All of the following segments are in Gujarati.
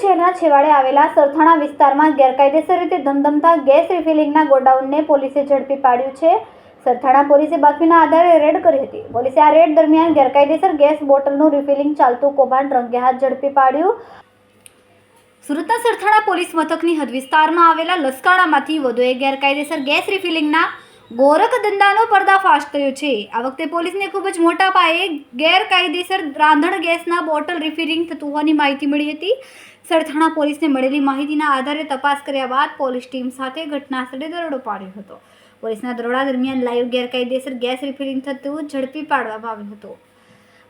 શહેરના છેવાડે આવેલા સરથાણા વિસ્તારમાં ગેરકાયદેસર રીતે ધમધમતા ગેસ રિફિલિંગના ગોડાઉનને પોલીસે ઝડપી પાડ્યું છે. સરથાણા પોલીસે બાતમીના આધારે રેડ કરી હતી. પોલીસે આ રેડ દરમિયાન ગેરકાયદેસર ગેસ બોટલનું રિફિલિંગ ચાલતું કૌભાંડ રંગે હાથ ઝડપી પાડ્યું. સુરતના સરથાણા પોલીસ મથકની હદ વિસ્તારમાં આવેલા લસકાણામાંથી વધુ એક ગેરકાયદેસર ગેસ રિફિલિંગના ગોરખ ધંધાનો પર્દાફાશ થયો છે. આ વખતે પોલીસને ખૂબ જ મોટા પાયે ગેરકાયદેસર રાંધણ ગેસના બોટલ રિફિલિંગ થતું હોવાની માહિતી મળી હતી. સરથાણા પોલીસને મળેલી માહિતીના આધારે તપાસ કર્યા બાદ પોલીસ ટીમ સાથે ઘટનાસ્થળે દરોડો પાડ્યો હતો. પોલીસના દરોડા દરમિયાન લાઈવ ગેરકાયદેસર ગેસ રિફિલિંગ થતું ઝડપી પાડવામાં આવ્યું હતું.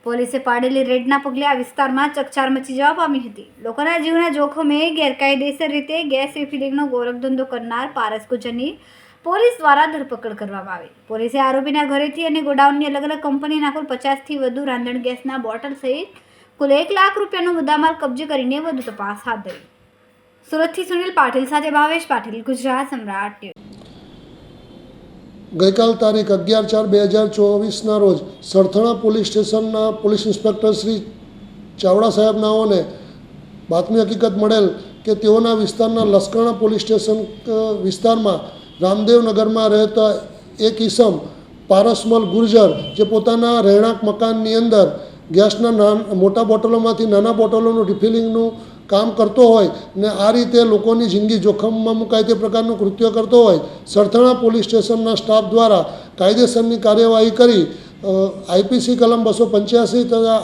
પોલીસે પાડેલી રેડના પગલે આ વિસ્તારમાં ચકચાર મચી જવા પામી હતી. લોકોના જીવના જોખમે ગેરકાયદેસર રીતે ગેસ રિફિલિંગનો ગોરખ ધંધો કરનાર પારસ ગુજરની પોલીસ દ્વારા ધરપકડ કરવામાં આવી. પોલીસે આરોપીના ઘરેથી અને ગોડાઉનની અલગ અલગ કંપનીના કુલ 50થી વધુ રાંધણ ગેસના બોટલ સહિત કુલ 1 લાખ રૂપિયાનો મુદ્દામાલ કબજે કરીને વધુ તપાસ હાથ ધરી. સુરતથી સુનિલ પાટીલ સાથે ભાવેશ પાટીલ, ગુજરાત સમ્રાટ. ગઈકાલ તારીખ 11/4/2024ના રોજ સરથાણા પોલીસ સ્ટેશનના પોલીસ ઇન્સ્પેક્ટર શ્રી ચાવડા સાહેબ નાઓને બાતમી હકીકત મળેલ કે તેઓના વિસ્તારના લસકાણા પોલીસ સ્ટેશન વિસ્તારમાં રામદેવનગરમાં રહેતા એક ઈસમ પારસમલ ગુર્જર જે પોતાના રહેણાંક મકાનની અંદર ગેસના મોટા બોટલોમાંથી નાના બોટલોનું રિફિલિંગનું કામ કરતો હોય ને આ રીતે લોકોની જિંદગી જોખમમાં મુકાય તે પ્રકારનું કૃત્ય કરતો હોય, સરથાણા પોલીસ સ્ટેશનના સ્ટાફ દ્વારા કાયદેસરની કાર્યવાહી કરી આઈપીસી કલમ 285 તથા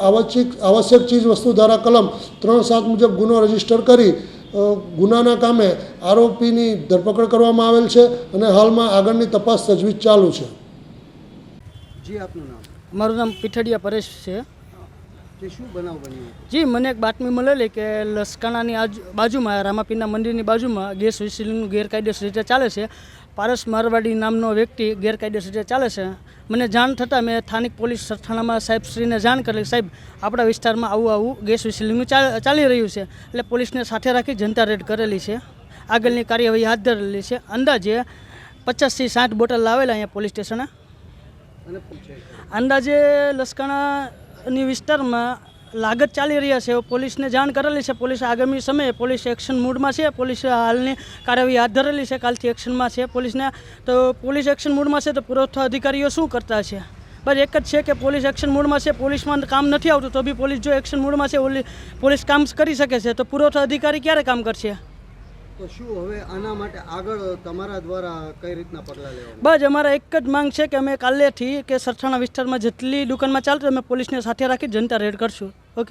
આવશ્યક ચીજ વસ્તુ ધારા કલમ 3(7) મુજબ ગુનો રજીસ્ટર કરી ગુનાના કામે આરોપીની ધરપકડ કરવામાં આવેલ છે અને હાલમાં આગળની તપાસ તજવીજ ચાલુ છે. જી, આપનું નામ? મારું નામ પીઠડિયા પરેશ છે. શું બનાવ બન્યો? જી, મને એક બાતમી મળેલી કે લસકાણાની બાજુમાં રામાપીરના મંદિરની બાજુમાં ગેસ રિફિલિંગનું ગેરકાયદેસર રીતે ચાલે છે. પારસ મારવાડી નામનો વ્યક્તિ ગેરકાયદેસર રીતે ચાલે છે. મને જાણ થતાં મેં સ્થાનિક પોલીસ સરથાણામાં સાહેબશ્રીને જાણ કરેલી, સાહેબ આપણા વિસ્તારમાં આવું ગેસ રિફિલિંગનું ચાલી રહ્યું છે. એટલે પોલીસને સાથે રાખી જનતા રેડ કરેલી છે. આગળની કાર્યવાહી હાથ ધરેલી છે. અંદાજે 50થી 60 બોટલ લાવેલા અહીંયા પોલીસ સ્ટેશને. અંદાજે લસકાણાની વિસ્તારમાં લાગત ચાલી રહ્યા છે. પોલીસને જાણ કરેલી છે. પોલીસ આગામી સમયે પોલીસ એક્શન મૂડમાં છે. પોલીસ હાલની કાર્યવાહી હાથ ધરેલી છે. કાલથી એક્શનમાં છે પોલીસને. તો પોલીસ એક્શન મૂડમાં છે તો પુરવઠા અધિકારીઓ શું કરતા છે? બસ એક જ છે કે પોલીસ એક્શન મૂડમાં છે. પોલીસમાં કામ નથી આવતું તો બી પોલીસ જો એક્શન મૂડમાં છે પોલીસ કામ કરી શકે છે તો પુરવઠા અધિકારી ક્યારે કામ કરશે? તો શું હવે આના માટે આગળ તમારા દ્વારા કઈ રીતના પગલાં લેવા? બસ અમારા એક જ માંગ છે કે અમે કાલેથી કે સરથાણા વિસ્તારમાં જેટલી દુકાનમાં ચાલતું અમે પોલીસને સાથે રાખી જનતા રેડ કરશું. ઓકે.